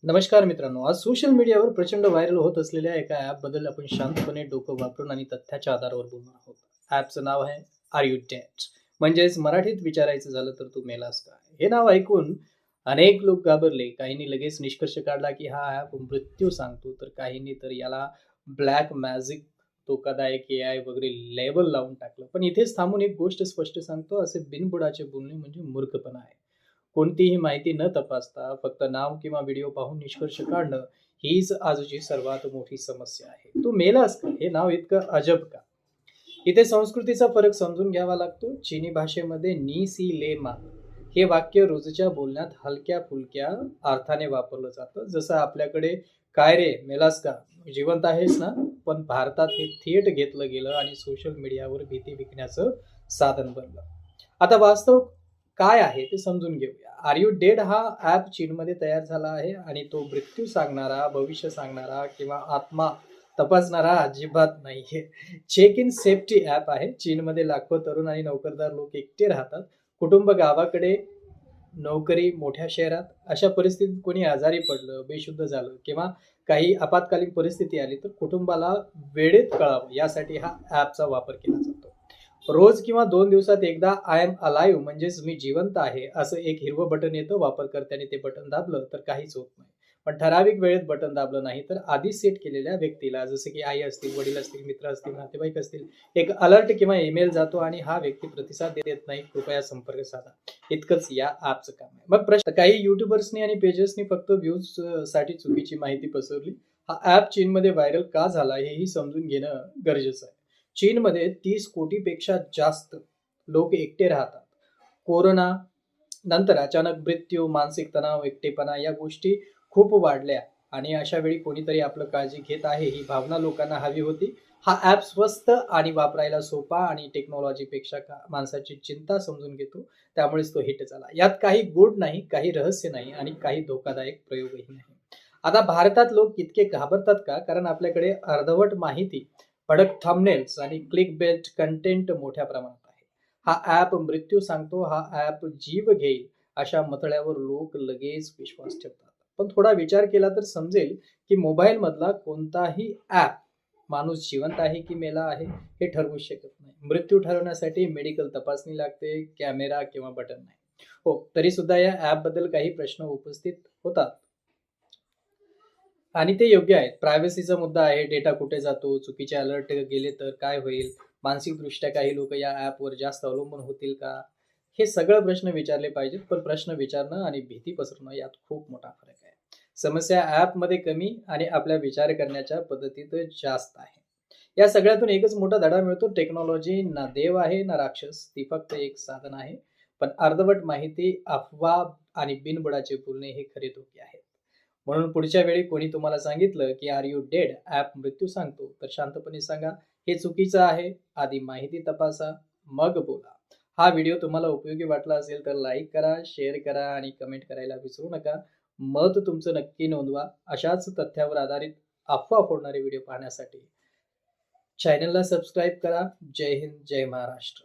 नमस्कार मित्रांनो, आज सोशल मीडियावर प्रचंड व्हायरल होत असलेल्या एका ॲपबद्दल आपण शांतपणे डोकं वापरून आणि तथ्याच्या आधारावर बोलणार आहोत. ॲपचं नाव आहे आर यू डेड? म्हणजेच मराठीत विचारायचं झालं तर तू मेलास का? हे नाव ऐकून अनेक लोक घाबरले. काहींनी लगेच निष्कर्ष काढला की हा ॲप मृत्यू सांगतो, तर काहींनी तर याला ब्लॅक मॅजिक, धोकादायक एआय वगैरे लेबल लावून टाकलं. पण इथेच थांबून एक गोष्ट स्पष्ट सांगतो, असे बिनबुडाचे बोलणे म्हणजे मूर्खपणा आहे. कोणतीही माहिती न तपासता फक्त नाव किंवा व्हिडिओ पाहून निष्कर्ष काढणं हीच आजची सर्वात मोठी समस्या आहे. तू मेलास का? हे नाव इतकं अजब का? इथे संस्कृतीचा फरक समजून घ्यावा लागतो. चीनी भाषेमध्ये नी सी ले मा हे वाक्य रोजच्या बोलण्यात हलक्या फुलक्या अर्थाने वापरलं जातं. जसं आपल्याकडे काय रे मेलास का, जिवंत आहेस ना? पण भारतात हे थेट घेतलं गेलं आणि सोशल मीडियावर भीती विकण्याचं साधन बनलं. आता वास्तव काय आहे ते समजून घेऊया. आर यू डेड हा ॲप चीनमध्ये तयार झाला आहे आणि तो मृत्यू सांगणारा, भविष्य सांगणारा किंवा आत्मा तपासणारा अजिबात नाहीये. चेक इन सेफ्टी ॲप आहे. चीनमध्ये लाखो तरुण आणि नोकरदार लोक एकटे राहतात. कुटुंब गावाकडे, नोकरी मोठ्या शहरात. अशा परिस्थितीत कोणी आजारी पडलं, बेशुद्ध झालं किंवा काही आपत्कालीन परिस्थिती आली तर कुटुंबाला वेळेत कळावं यासाठी हा ॲपचा वापर केला जातो. रोज किंवा 2 दिवसात एकदा आय एम अलाइव्ह म्हणजेच मी जिवंत आहे असं एक हिरवं बटन येतं. वापरकर्त्याने ते बटन दाबलं तर काहीच होत नाही. पण ठराविक वेळेत बटन दाबलं नाही तर आधी सेट केलेल्या व्यक्तीला, जसं की आई असतील, वडील असतील, मित्र असतील, नातेवाईक असतील, एक अलर्ट किंवा ईमेल जातो आणि हा व्यक्ती प्रतिसाद देत नाही, कृपया संपर्क साधा. इतकंच या ॲपचं काम आहे. मग प्रश्न, काही युट्यूबर्सनी आणि पेजेसनी फक्त व्ह्यूज साठी चुकीची माहिती पसरली. हा ॲप चीनमध्ये व्हायरल का झाला हेही समजून घेणं गरजेचं आहे. चीनमध्ये 30 कोटीपेक्षा जास्त लोक एकटे राहतात. कोरोना नंतर अचानक मृत्यू, मानसिक तणाव, एकटेपणा या गोष्टी खूप वाढल्या आणि अशा वेळी कोणीतरी आपलं काळजी घेत आहे ही भावना लोकांना हवी होती. हा ॲप स्वस्त आणि वापरायला सोपा आणि टेक्नॉलॉजीपेक्षा माणसाची चिंता समजून घेतो. त्यामुळेच तो हिट झाला. यात काही गूढ नाही, काही रहस्य नाही आणि काही धोकादायक प्रयोगही नाही. आता भारतात लोक इतके घाबरतात का? कारण आपल्याकडे अर्धवट माहिती, भडक थंबनेल्स आणि क्लिक बेल्ट कंटेंट मोठ्या प्रमाणात आहे. हा ॲप मृत्यू सांगतो, हा ॲप जीव घेईल अशा मतळ्यावर लोक लगेच विश्वास ठेवतात. पण थोडा विचार केला तर समजेल की मोबाईल मधला कोणताही ॲप माणूस जिवंत आहे की मेला आहे हे ठरवू शकत नाही. मृत्यू ठरवण्यासाठी मेडिकल तपासणी लागते, कॅमेरा किंवा बटन नाही. हो, तरी सुद्धा या ॲप बद्दल काही प्रश्न उपस्थित होतात आणि ते योग्य आहेत. प्रायव्हसीचा मुद्दा आहे. डेटा कुठे जातो? चुकीचे अलर्ट गेले तर काय होईल? मानसिकदृष्ट्या काही लोक या ॲपवर जास्त अवलंबून होतील का? हे सगळं प्रश्न विचारले पाहिजेत. पण प्रश्न विचारणं आणि भीती पसरणं यात खूप मोठा फरक आहे. समस्या ॲपमध्ये कमी आणि आपल्या विचार करण्याच्या पद्धतीत जास्त आहे. या सगळ्यातून एकच मोठा धडा मिळतो. टेक्नॉलॉजी ना देव आहे ना राक्षस. ती फक्त एक साधन आहे. पण अर्धवट माहिती, अफवा आणि बिनबुडाचे बोलणे हे खरे धोके आहेत. म्हणून पुढच्या वेळी कोणी तुम्हाला सांगितलं की आर यू डेड, ॲप मृत्यू सांगतो, तर शांतपणे सांगा हे चुकीचं आहे. आधी माहिती तपासा, मग बोला. हा व्हिडिओ तुम्हाला उपयोगी वाटला असेल तर लाईक करा, शेअर करा आणि कमेंट करायला विसरू नका. मत तुमचं नक्की नोंदवा. अशाच तथ्यावर आधारित अफवा फोडणारे व्हिडिओ पाहण्यासाठी चॅनलला सबस्क्राईब करा. जय हिंद, जय महाराष्ट्र.